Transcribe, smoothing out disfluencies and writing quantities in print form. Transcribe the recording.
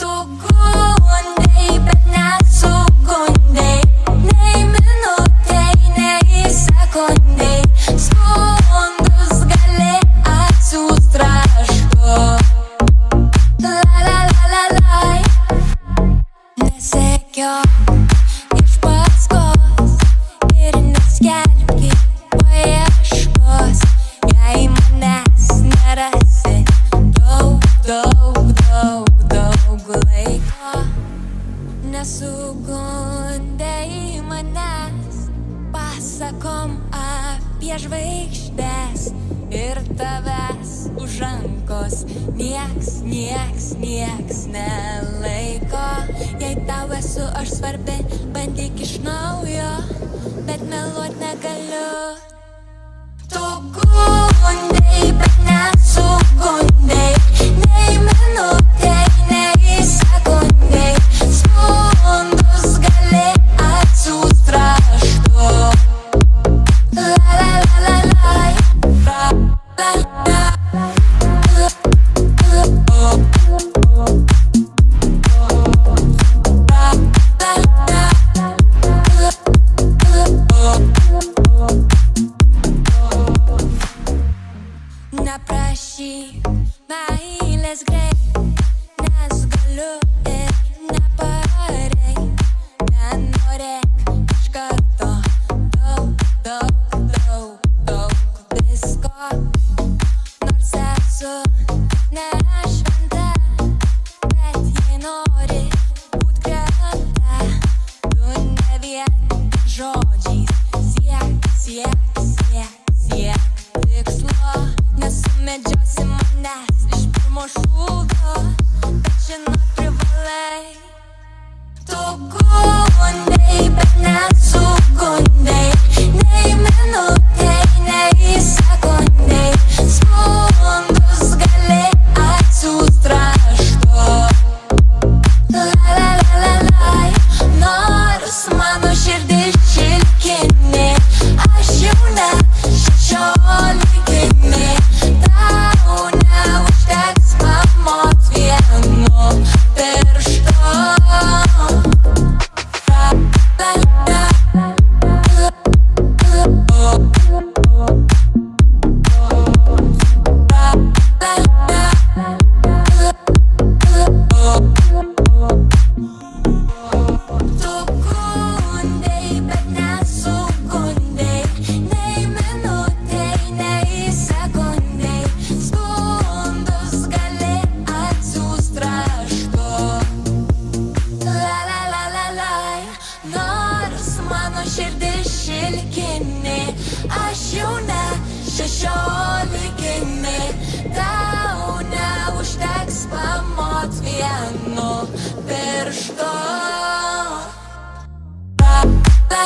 Tu gundai, bet nesugundai, nei minutei, nei sekundei. Skundus gali atsiųst raštu. La la la la la. Nesekiok iš paskos ir neskelbkit paieškos. Jei manęs nerasi daug laiko, nesugundai manęs pasakom apie žvaigždes ir tavęs už rankos nieks nelaiko. Jei tau esu aš svarbi, bandyk iš naujo, bet meluot negaliu. Tu gundai, bet nesugundai, nei minutei, nei sekundei. Skundus gali atsiųst raštu. La la la la la. La la neprašyk meilės greit, nes galiu ir nepareit. Nenorėk iš karto daug visko, nors esu ne šventa, bet jei nori būt greta, tu ne vien žodžiais siek tikslo. Nesumedžiosi manęs iš pirmo šūvio, bet žinot privalai. Tu gundai, bet nesugundai, nei minutei, nei sekundei. Skundus gali atsiųst raštu. La la la la la. Nors mano širdis šilkinė, aš jauna 16. Tau neužteks pamot vienu pirštu. Tu gundai, bet nesugundai, nei minutei, nei sekundei. Skundus gali atsiųst raštu. La la la la la. Nors mano širdis šilkinė, aš jauna 16. Tau neužteks pamot vienu pirštu. La la